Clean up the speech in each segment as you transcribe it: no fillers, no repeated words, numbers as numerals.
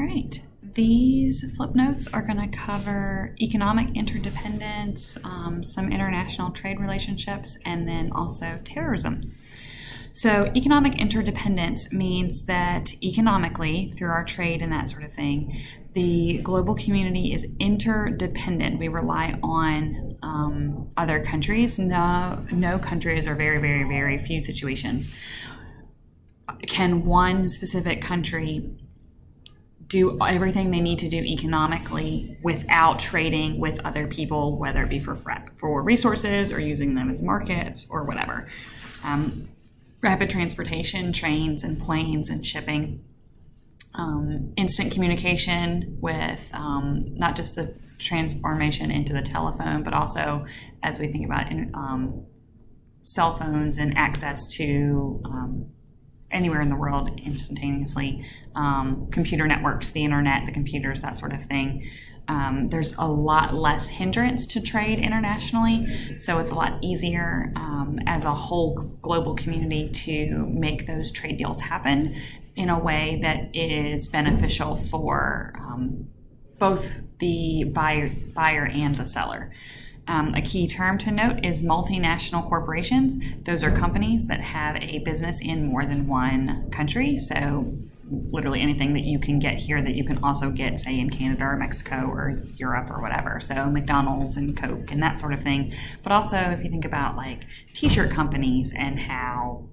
right. These flip notes are going to cover economic interdependence, some international trade relationships, and then also terrorism. So economic interdependence means that economically, through our trade and that sort of thing, the global community is interdependent. We rely on other countries. No countries, or very, very, very few situations, can one specific country do everything they need to do economically without trading with other people, whether it be for resources or using them as markets or whatever. Rapid transportation, trains and planes and shipping, instant communication with not just the transformation into the telephone, but also as we think about cell phones and access to anywhere in the world instantaneously, computer networks, the internet, the computers, that sort of thing. There's a lot less hindrance to trade internationally, so it's a lot easier as a whole global community to make those trade deals happen in a way that is beneficial for both the buyer and the seller. A key term to note is multinational corporations. Those are companies that have a business in more than one country. So literally anything that you can get here that you can also get, say, in Canada or Mexico or Europe or whatever. So McDonald's and Coke and that sort of thing. But also if you think about like t-shirt companies and how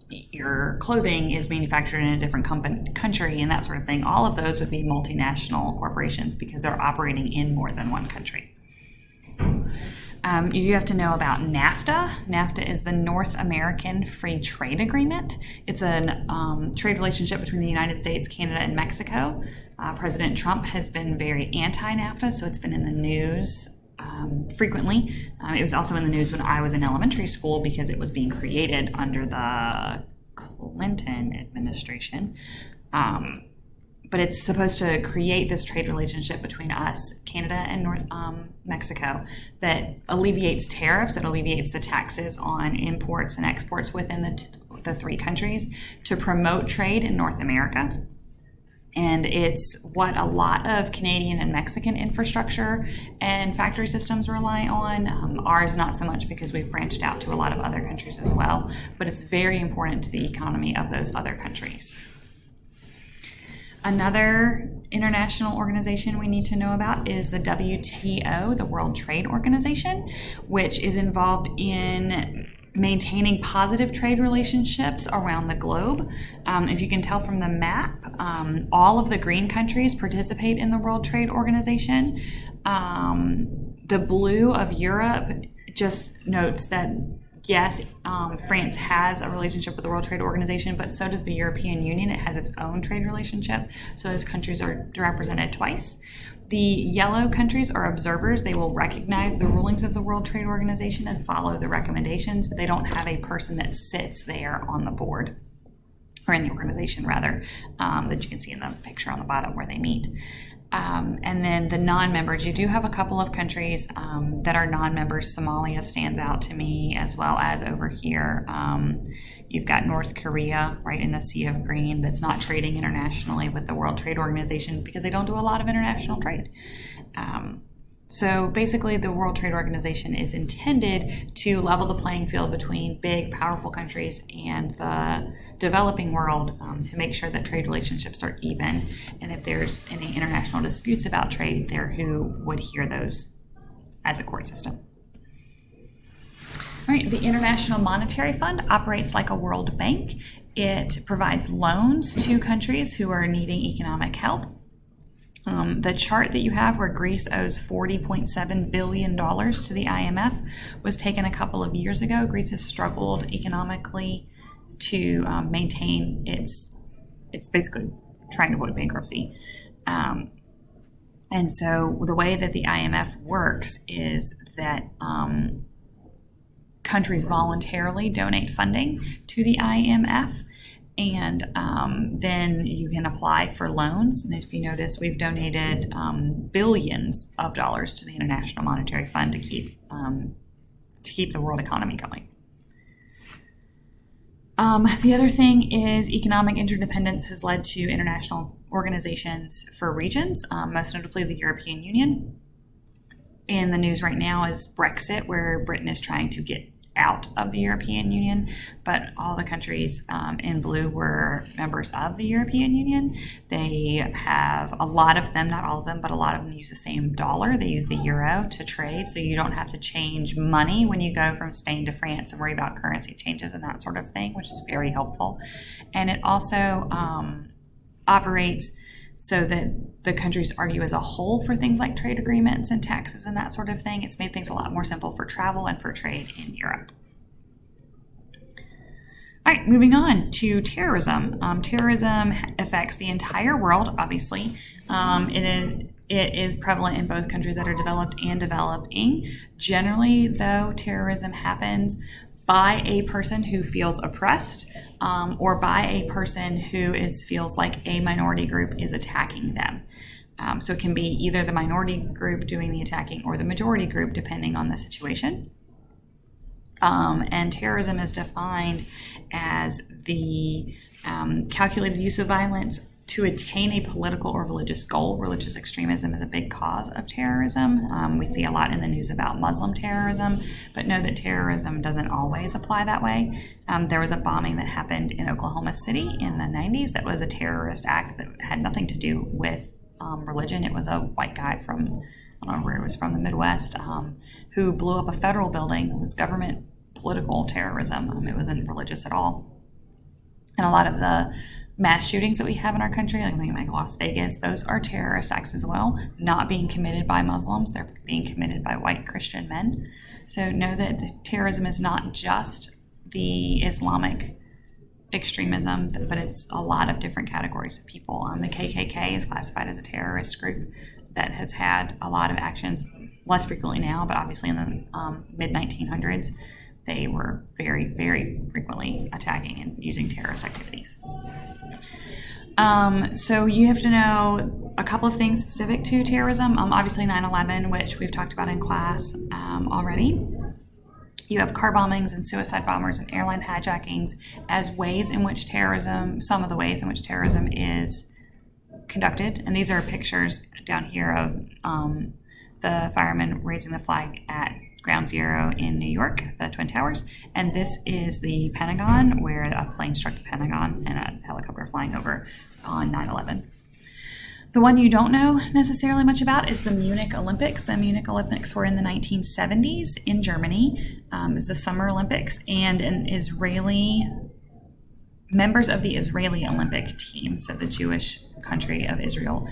your clothing is manufactured in a different country and that sort of thing, all of those would be multinational corporations because they're operating in more than one country. You have to know about NAFTA. NAFTA is the North American Free Trade Agreement. It's a trade relationship between the United States, Canada, and Mexico. President Trump has been very anti-NAFTA, so it's been in the news frequently. It was also in the news when I was in elementary school because it was being created under the Clinton administration. But it's supposed to create this trade relationship between us, Canada, and Mexico that alleviates tariffs, it alleviates the taxes on imports and exports within the three countries to promote trade in North America. And it's what a lot of Canadian and Mexican infrastructure and factory systems rely on. Ours not so much because we've branched out to a lot of other countries as well, but it's very important to the economy of those other countries. Another international organization we need to know about is the WTO, the World Trade Organization, which is involved in maintaining positive trade relationships around the globe. If you can tell from the map, all of the green countries participate in the World Trade Organization. The blue of Europe just notes that yes, France has a relationship with the World Trade Organization, but so does the European Union. It has its own trade relationship, so those countries are represented twice. The yellow countries are observers. They will recognize the rulings of the World Trade Organization and follow the recommendations, but they don't have a person that sits there on the board, or in the organization rather, that you can see in the picture on the bottom where they meet. And then the non-members, you do have a couple of countries that are non-members. Somalia stands out to me, as well as over here. You've got North Korea right in the Sea of Green that's not trading internationally with the World Trade Organization because they don't do a lot of international trade. So basically the World Trade Organization is intended to level the playing field between big, powerful countries and the developing world to make sure that trade relationships are even. And if there's any international disputes about trade, there who would hear those as a court system. All right, the International Monetary Fund operates like a World Bank. It provides loans to countries who are needing economic help. The chart that you have where Greece owes $40.7 billion to the IMF was taken a couple of years ago. Greece has struggled economically to maintain it's basically trying to avoid bankruptcy. And so the way that the IMF works is that countries voluntarily donate funding to the IMF. And then you can apply for loans. And if you notice, we've donated billions of dollars to the International Monetary Fund to keep the world economy going. The other thing is economic interdependence has led to international organizations for regions, most notably the European Union. In the news right now is Brexit, where Britain is trying to get out of the European Union, but all the countries in blue were members of the European Union. They have a lot of them, not all of them, but a lot of them use the same dollar. They use the euro to trade, so you don't have to change money when you go from Spain to France and worry about currency changes and that sort of thing, which is very helpful. And it also operates so that the countries argue as a whole for things like trade agreements and taxes and that sort of thing. It's made things a lot more simple for travel and for trade in Europe. All right, moving on to terrorism. Terrorism affects the entire world, obviously. It is prevalent in both countries that are developed and developing. Generally, though, terrorism happens by a person who feels oppressed or by a person who feels like a minority group is attacking them. So it can be either the minority group doing the attacking or the majority group, depending on the situation. And terrorism is defined as the calculated use of violence to attain a political or religious goal. Religious extremism is a big cause of terrorism. We see a lot in the news about Muslim terrorism, but know that terrorism doesn't always apply that way. There was a bombing that happened in Oklahoma City in the 90s that was a terrorist act that had nothing to do with religion. It was a white guy from, I don't know where it was from, the Midwest, who blew up a federal building. It was government political terrorism. It wasn't religious at all. And a lot of the mass shootings that we have in our country, like Las Vegas, those are terrorist acts as well, not being committed by Muslims. They're being committed by white Christian men. So know that terrorism is not just the Islamic extremism, but it's a lot of different categories of people. The KKK is classified as a terrorist group that has had a lot of actions, less frequently now, but obviously in the mid-1900s, they were very, very frequently attacking and using terrorist activities. So you have to know a couple of things specific to terrorism. Obviously 9/11, which we've talked about in class already. You have car bombings and suicide bombers and airline hijackings as ways in which terrorism, some of the ways in which terrorism is conducted. And these are pictures down here of the firemen raising the flag at Ground Zero in New York, the Twin Towers. And this is the Pentagon, where a plane struck the Pentagon and a helicopter flying over on 9/11. The one you don't know necessarily much about is the Munich Olympics. The Munich Olympics were in the 1970s in Germany. It was the Summer Olympics, and members of the Israeli Olympic team, so the Jewish country of Israel,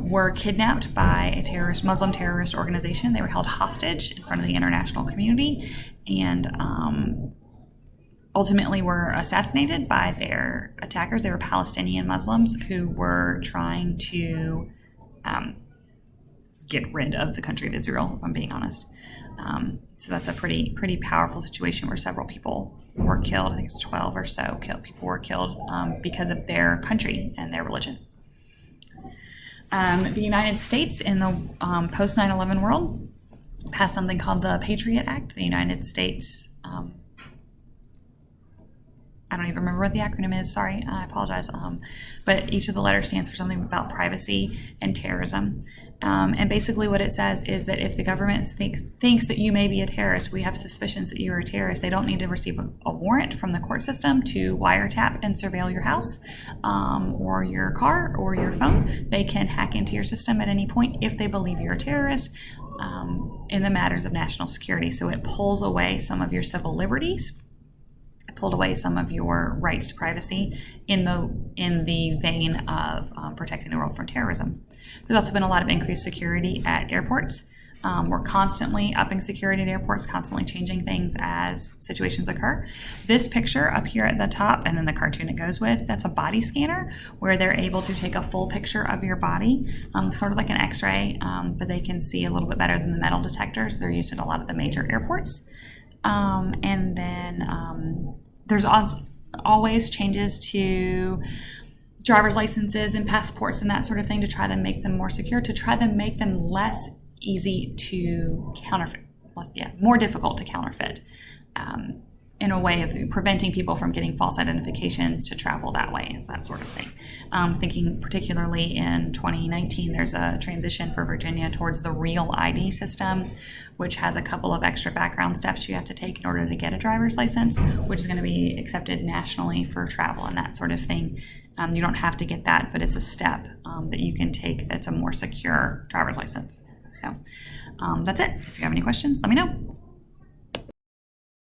were kidnapped by a Muslim terrorist organization. They were held hostage in front of the international community and ultimately were assassinated by their attackers. They were Palestinian Muslims who were trying to get rid of the country of Israel, if I'm being honest. So that's a pretty powerful situation where several people were killed. I think it's 12 or so people were killed because of their country and their religion. The United States in the post 9/11 world passed something called the Patriot Act. The United States, I don't even remember what the acronym is, sorry, I apologize. But each of the letters stands for something about privacy and terrorism. And basically what it says is that if the government thinks that you may be a terrorist, we have suspicions that you are a terrorist, they don't need to receive a warrant from the court system to wiretap and surveil your house or your car or your phone. They can hack into your system at any point if they believe you're a terrorist in the matters of national security. So it pulls away some of your civil liberties. Pulled away some of your rights to privacy in the vein of protecting the world from terrorism. There's also been a lot of increased security at airports. We're constantly upping security at airports, constantly changing things as situations occur. This picture up here at the top, and then the cartoon it goes with, that's a body scanner where they're able to take a full picture of your body, sort of like an x-ray, but they can see a little bit better than the metal detectors. They're used at a lot of the major airports. And then there's always changes to driver's licenses and passports and that sort of thing to try to make them more secure, to try to make them less easy to counterfeit, more difficult to counterfeit. in a way of preventing people from getting false identifications to travel that way, that sort of thing. Thinking particularly in 2019, there's a transition for Virginia towards the real ID system, which has a couple of extra background steps you have to take in order to get a driver's license, which is going to be accepted nationally for travel and that sort of thing. You don't have to get that, but it's a step that you can take that's a more secure driver's license. So that's it. If you have any questions, let me know.